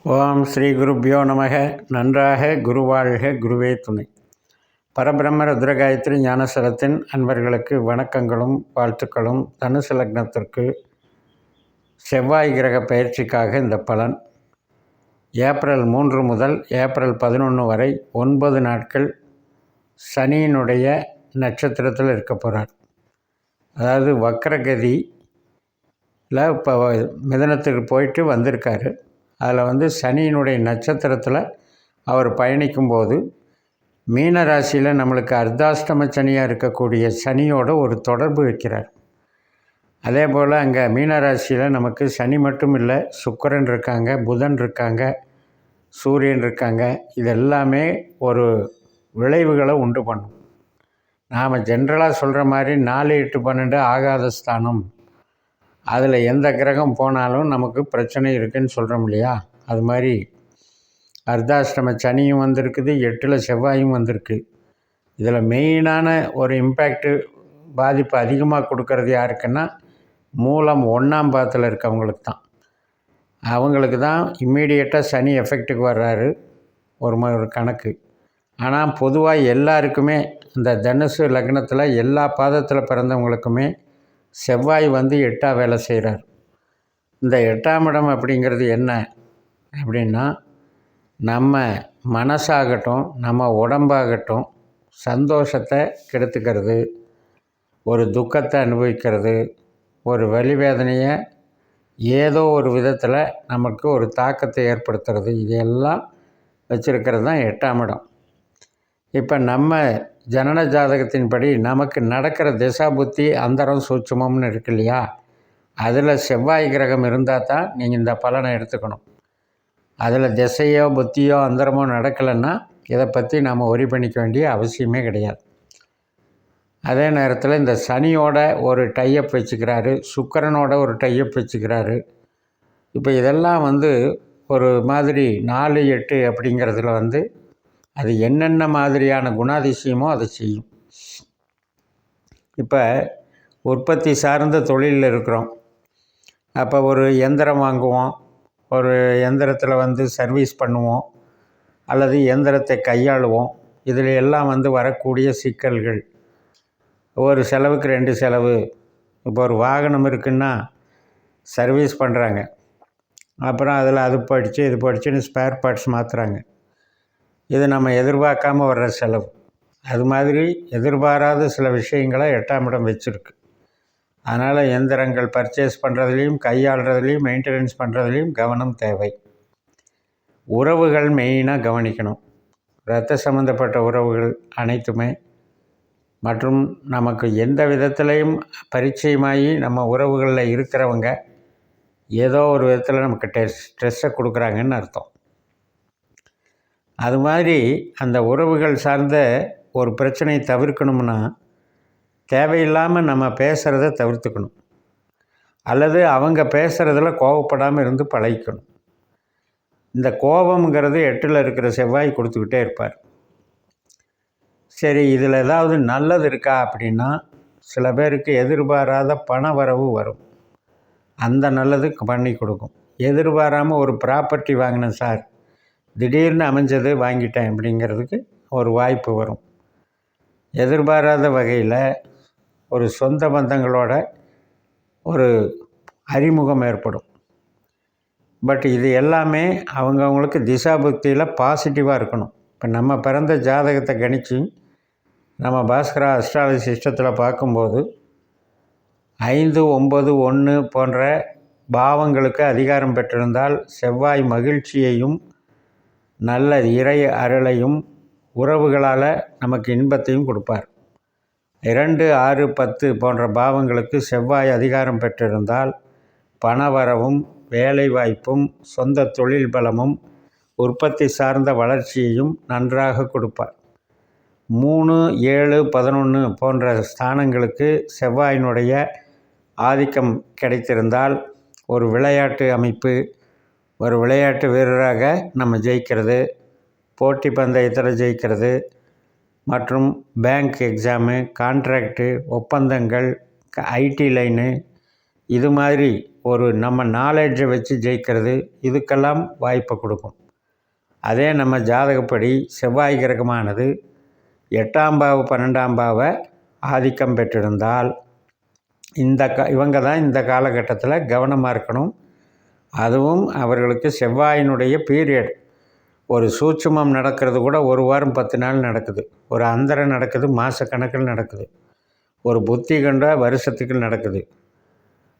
ஓம் ஸ்ரீ குருப்யோ நமக. நன்றாக குருவாழ்க, குருவே துணை. பரபிரம்ம ருத்ரகாயத்ரி ஞானசரத்தின் அன்பர்களுக்கு வணக்கங்களும் வாழ்த்துக்களும். தனுசு லக்னத்திற்கு செவ்வாய் கிரக பயிற்சிக்காக இந்த பலன் ஏப்ரல் 3 முதல் ஏப்ரல் 11 வரை 9 நாட்கள் சனியினுடைய நட்சத்திரத்தில் இருக்க போகிறார். அதாவது வக்ரகதியில் இப்போ மிதனத்துக்கு போயிட்டு வந்திருக்காரு. அதில் சனியினுடைய நட்சத்திரத்தில் அவர் பயணிக்கும்போது மீன ராசியில் நம்மளுக்கு அர்த்தாஷ்டம சனியாக இருக்கக்கூடிய சனியோட ஒரு தொடர்பு வைக்கிறார். அதே போல் அங்கே மீனராசியில் நமக்கு சனி மட்டும் இல்லை, சுக்கிரன் இருக்காங்க, புதன் இருக்காங்க, சூரியன் இருக்காங்க. இதெல்லாமே ஒரு விளைவுகளை உண்டு பண்ணும். நாம் ஜென்ரலாக சொல்கிற மாதிரி 4, 8, 12 ஆகாத ஸ்தானம், அதில் எந்த கிரகம் போனாலும் நமக்கு பிரச்சனை இருக்குதுன்னு சொல்கிறோம் இல்லையா? அது மாதிரி அர்த்தாஷ்டம சனியும் வந்திருக்குது, 8ல் செவ்வாயும் வந்திருக்கு. இதில் மெயினான ஒரு இம்பேக்டு பாதிப்பு அதிகமாக கொடுக்கறது யாருக்குன்னா மூலம் 1ஆம் பாதத்தில் இருக்கவங்களுக்கு தான். அவங்களுக்கு தான் இம்மீடியட்டாக சனி எஃபெக்ட்டுக்கு வர்றாரு ஒரு கணக்கு. ஆனால் பொதுவாக எல்லாருக்குமே இந்த தனுசு லக்னத்தில் எல்லா பாதத்தில் பிறந்தவங்களுக்குமே செவ்வாய் 8ஆக வேலை செய்கிறார். இந்த 8ஆம் இடம் அப்படிங்கிறது என்ன அப்படின்னா, நம்ம மனசாகட்டும் நம்ம உடம்பாகட்டும் சந்தோஷத்தை கெடுத்துக்கிறது, ஒரு துக்கத்தை அனுபவிக்கிறது, ஒரு வலி வேதனையை ஏதோ ஒரு விதத்தில் நமக்கு ஒரு தாக்கத்தை ஏற்படுத்துறது, இதையெல்லாம் வச்சுருக்கிறது தான் 8ஆம் இடம். இப்போ நம்ம ஜனன ஜாதகத்தின்படி நமக்கு நடக்கிற திசா புத்தி அந்தரம் சூட்சுமம்னு இருக்கு இல்லையா? அதில் செவ்வாய் கிரகம் இருந்தால் தான் நீங்கள் இந்த பலனை எடுத்துக்கணும். அதில் திசையோ புத்தியோ அந்தரமோ நடக்கலைன்னா இதை பற்றி நாம் ஒரி பண்ணிக்க வேண்டிய அவசியமே கிடையாது. அதே நேரத்தில் இந்த சனியோட ஒரு டைஅப் வச்சுக்கிறாரு, சுக்கிரனோட ஒரு டைஅப் வச்சுக்கிறாரு. இப்போ இதெல்லாம் ஒரு மாதிரி 4, 8 அப்படிங்கிறதுல அது என்னென்ன மாதிரியான குணாதிசயமோ அதை செய்யும். இப்போ உற்பத்தி சார்ந்த தொழிலில் இருக்கிறோம். அப்போ ஒரு எந்திரம் வாங்குவோம், ஒரு எந்திரத்தில் சர்வீஸ் பண்ணுவோம், அல்லது எந்திரத்தை கையாளுவோம். இதில் எல்லாம் வரக்கூடிய சிக்கல்கள், ஒரு செலவுக்கு 2 செலவு. இப்போ ஒரு வாகனம் இருக்குன்னா சர்வீஸ் பண்ணுறாங்க, அப்புறம் அதில் அது போயிடுச்சு இது போயிடுச்சுன்னு ஸ்பேர் பார்ட்ஸ் மாற்றுறாங்க. இது நம்ம எதிர்பார்க்காம வர்ற செலவு. அது மாதிரி எதிர்பாராத சில விஷயங்களை 8ஆம் இடம் வச்சுருக்கு. அதனால் எந்திரங்கள் பர்ச்சேஸ் பண்ணுறதுலேயும் கையாளுறதுலேயும் மெயின்டெனன்ஸ் பண்ணுறதுலேயும் கவனம் தேவை. உறவுகள் மெயினாக கவனிக்கணும். இரத்த சம்மந்தப்பட்ட உறவுகள் அனைத்துமே, மற்றும் நமக்கு எந்த விதத்துலேயும் பரிச்சயமாகி நம்ம உறவுகளில் இருக்கிறவங்க ஏதோ ஒரு விதத்தில் நமக்கு ஸ்ட்ரெஸ்ஸை கொடுக்குறாங்கன்னு அர்த்தம். அது மாதிரி அந்த உறவுகள் சார்ந்த ஒரு பிரச்சனையை தவிர்க்கணும்னா தேவையில்லாமல் நம்ம பேசுகிறத தவிர்த்துக்கணும், அல்லது அவங்க பேசுகிறதில் கோபப்படாமல் இருந்து பழகிக்கணும். இந்த கோபம்ங்கிறது 8ல் இருக்கிற செவ்வாய் கொடுத்துக்கிட்டே இருப்பார். சரி, இதில் ஏதாவது நல்லது இருக்கா அப்படின்னா, சில பேருக்கு எதிர்பாராத பண வரவு வரும், அந்த நல்லது பண்ணி கொடுக்கும். எதிர்பாராமல் ஒரு ப்ராப்பர்ட்டி வாங்கினேன் சார், திடீர்னு அமைஞ்சது வாங்கிட்டேன் அப்படிங்கிறதுக்கு ஒரு வாய்ப்பு வரும். எதிர்பாராத வகையில் ஒரு சொந்த பந்தங்களோட ஒரு அறிமுகம் ஏற்படும். பட் இது எல்லாமே அவங்கவுங்களுக்கு திசாபுக்தியில் பாசிட்டிவாக இருக்கணும். இப்போ நம்ம பிறந்த ஜாதகத்தை கணித்து நம்ம பாஸ்கரா அஸ்ட்ராலஜி சிஸ்டத்தில் பார்க்கும்போது 5, 9, 1 போன்ற பாவங்களுக்கு அதிகாரம் பெற்றிருந்தால் செவ்வாய் மகிழ்ச்சியையும் நல்ல இறை அருளையும் உறவுகளால் நமக்கு இன்பத்தையும் கொடுப்பார். 2, 6, 10 போன்ற பாவங்களுக்கு செவ்வாய் அதிகாரம் பெற்றிருந்தால் பணவரவும் வேலைவாய்ப்பும் சொந்த தொழில் பலமும் உற்பத்தி சார்ந்த வளர்ச்சியையும் நன்றாக கொடுப்பார். 3, 7, 11 போன்ற ஸ்தானங்களுக்கு செவ்வாயினுடைய ஆதிக்கம் கிடைத்திருந்தால் ஒரு விளையாட்டு அமைப்பு, ஒரு விளையாட்டு வீரராக நம்ம ஜெயிக்கிறது, போட்டி பந்தயத்தில் ஜெயிக்கிறது, மற்றும் பேங்க் எக்ஸாமு, கான்ட்ராக்டு, ஒப்பந்தங்கள், ஐடி லைனு, இது மாதிரி ஒரு நம்ம நாலேஜை வச்சு ஜெயிக்கிறது இதுக்கெல்லாம் வாய்ப்பை கொடுக்கும். அதே நம்ம ஜாதகப்படி செவ்வாய் கிரகமானது 8ஆம் பாவ 12ஆம் பாவ ஆதிக்கம் பெற்றிருந்தால் இவங்க தான் இந்த காலகட்டத்தில் கவனமாக இருக்கணும். அதுவும் அவர்களுக்கு செவ்வாயினுடைய பீரியட் ஒரு சூட்சுமம் நடக்கிறது கூட 1 வாரம் 10 நாள் நடக்குது, ஒரு அந்தரம் நடக்குது மாதக்கணக்கில் நடக்குது, ஒரு புத்தி கண்ட வருஷத்துக்கு நடக்குது,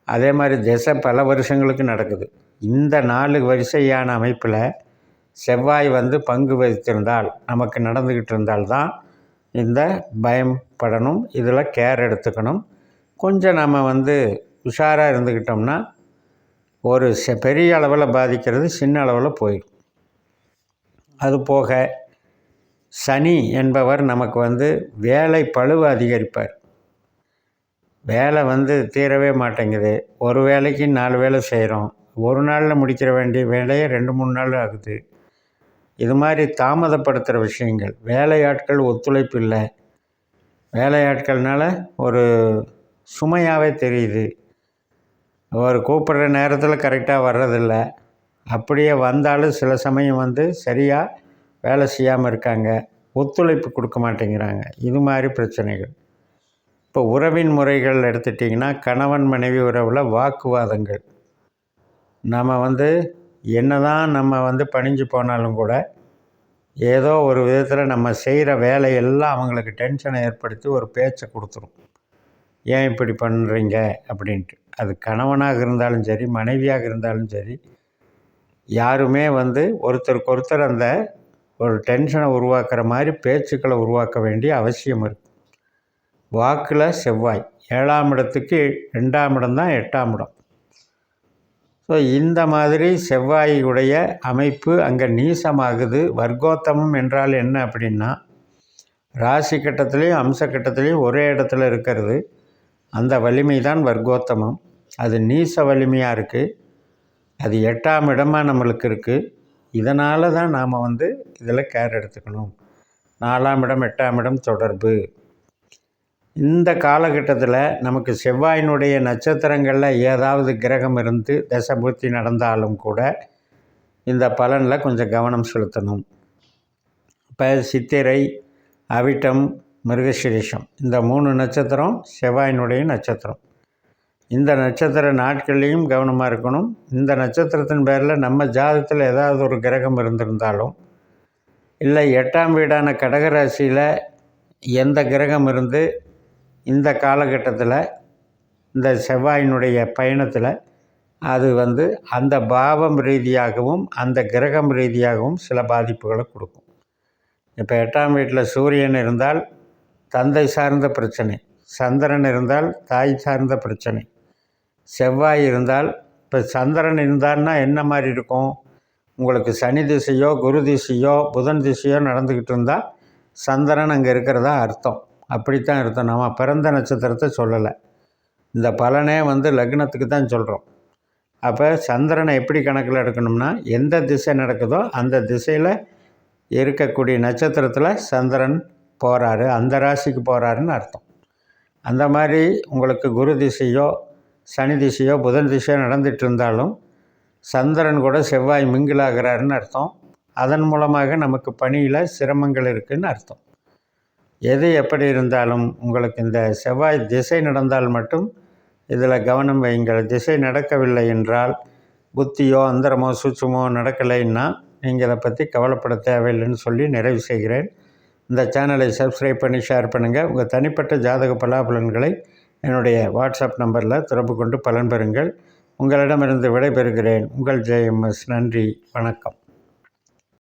அதே மாதிரி திசை பல வருஷங்களுக்கு நடக்குது. இந்த 4 வரிசையான அமைப்பில் செவ்வாய் பங்கு வகித்திருந்தால் நமக்கு நடந்துக்கிட்டு இருந்தால்தான் இந்த பயப்படணும், இதில் கேர் எடுத்துக்கணும். கொஞ்சம் நம்ம உஷாராக இருந்துக்கிட்டோம்னா ஒரு பெரிய அளவில் பாதிக்கிறது சின்ன அளவில் போயிடும். அதுபோக சனி என்பவர் நமக்கு வேலை பளுவை அதிகரிப்பார். வேலை தீரவே மாட்டேங்குது. ஒரு வேலைக்கு 4 வேலை செய்கிறோம், ஒரு நாளில் முடிக்கிற வேண்டிய வேலையை 2-3 நாள் ஆகுது. இது மாதிரி தாமதப்படுத்துகிற விஷயங்கள், வேலையாட்கள் ஒத்துழைப்பு இல்லை, வேலையாட்கள்னால ஒரு சுமையாகவே தெரியுது, ஒரு கூப்பிட்ற நேரத்தில் கரெக்டாக வர்றதில்ல, அப்படியே வந்தாலும் சில சமயம் சரியாக வேலை செய்யாமல் இருக்காங்க, ஒத்துழைப்பு கொடுக்க மாட்டேங்கிறாங்க. இது மாதிரி பிரச்சனைகள். இப்போ உறவின் முறைகள் எடுத்துட்டிங்கன்னா கணவன் மனைவி உறவில் வாக்குவாதங்கள், நம்ம என்ன தான் நம்ம பணிஞ்சு போனாலும் கூட ஏதோ ஒரு விதத்தில் நம்ம செய்கிற வேலையெல்லாம் அவங்களுக்கு டென்ஷனை ஏற்படுத்தி ஒரு பேச்சை கொடுத்துரும். ஏன் இப்படி பண்ணுறீங்க அப்படின்ட்டு. அது கணவனாக இருந்தாலும் சரி மனைவியாக இருந்தாலும் சரி, யாருமே ஒருத்தருக்கு ஒருத்தர் அந்த ஒரு டென்ஷனை உருவாக்குற மாதிரி பேச்சுக்களை உருவாக்க வேண்டிய அவசியம் இருக்குது. வாக்கில் செவ்வாய் 7ஆம் இடத்துக்கு 2ஆம் இடம் தான் 8ஆம் இடம். ஸோ இந்த மாதிரி செவ்வாயுடைய அமைப்பு அங்கே நீசமாகுது. வர்க்கோத்தமம் என்றால் என்ன அப்படின்னா, ராசி கட்டத்துலேயும் அம்ச கட்டத்துலேயும் ஒரே இடத்துல இருக்கிறது, அந்த வலிமை தான் வர்க்கோத்தமம். அது நீச வலிமையாக இருக்குது. அது 8ஆம் இடமாக நம்மளுக்கு இருக்குது. இதனால தான் நாம் இதில் கேர் எடுத்துக்கணும். 4ஆம் இடம் 8ஆம் இடம் தொடர்பு. இந்த காலகட்டத்தில் நமக்கு செவ்வாயினுடைய நட்சத்திரங்களில் ஏதாவது கிரகம் இருந்து தசபுத்தி நடந்தாலும் கூட இந்த பலனில் கொஞ்சம் கவனம் செலுத்தணும். இப்போ சித்திரை, அவிட்டம், மிருகசீரிஷம் இந்த 3 நட்சத்திரம் செவ்வாயினுடைய நட்சத்திரம். இந்த நட்சத்திர நாட்கள்லேயும் கவனமாக இருக்கணும். இந்த நட்சத்திரத்தின் பேரில் நம்ம ஜாதகத்தில் ஏதாவது ஒரு கிரகம் இருந்திருந்தாலும், இல்லை 8ஆம் வீடான கடகராசியில் எந்த கிரகம் இருந்து இந்த காலகட்டத்தில் இந்த செவ்வாயினுடைய பயணத்தில் அது அந்த பாவம் ரீதியாகவும் அந்த கிரகம் ரீதியாகவும் சில பாதிப்புகளை கொடுக்கும். இப்போ 8ஆம் வீட்டில் சூரியன் இருந்தால் தந்தை சார்ந்த பிரச்சனை, சந்திரன் இருந்தால் தாய் சார்ந்த பிரச்சனை, செவ்வாய் இருந்தால், இப்போ சந்திரன் இருந்தான்னா என்ன மாதிரி இருக்கும், உங்களுக்கு சனி திசையோ குரு திசையோ புதன் திசையோ நடந்துக்கிட்டு இருந்தால் சந்திரன் அங்கே இருக்கிறதா அர்த்தம். அப்படித்தான் அர்த்தம். நம்ம பிறந்த நட்சத்திரத்தை சொல்லலை, இந்த பலனே லக்னத்துக்கு தான் சொல்கிறோம். அப்போ சந்திரனை எப்படி கணக்கில் எடுக்கணும்னா, எந்த திசை நடக்குதோ அந்த திசையில் இருக்கக்கூடிய நட்சத்திரத்தில் சந்திரன் போகிறாரு, அந்த ராசிக்கு போகிறாருன்னு அர்த்தம். அந்த மாதிரி உங்களுக்கு குரு திசையோ சனி திசையோ புதன் திசையோ நடந்துகிட்டு இருந்தாலும் சந்திரன் கூட செவ்வாய் மிங்கிலாகிறாருன்னு அர்த்தம். அதன் மூலமாக நமக்கு பணியில் சிரமங்கள் இருக்குதுன்னு அர்த்தம். எது எப்படி இருந்தாலும் உங்களுக்கு இந்த செவ்வாய் திசை நடந்தால் மட்டும் இதில் கவனம் வையுங்கள். திசை நடக்கவில்லை என்றால், புத்தியோ அந்தரமோ சூட்சுமோ நடக்கலைன்னா நீங்கள் இதை பற்றி கவலைப்பட தேவையில்லைன்னு சொல்லி நிறைவு செய்கிறேன். இந்த சேனலை சப்ஸ்கிரைப் பண்ணி ஷேர் பண்ணுங்கள். உங்கள் தனிப்பட்ட ஜாதக பலாபலன்களை என்னுடைய வாட்ஸ்அப் நம்பரில் தொடர்பு கொண்டு பலன் பெறுங்கள். உங்களிடமிருந்து விடைபெறுகிறேன். உங்கள் ஜெயம்எஸ். நன்றி, வணக்கம்.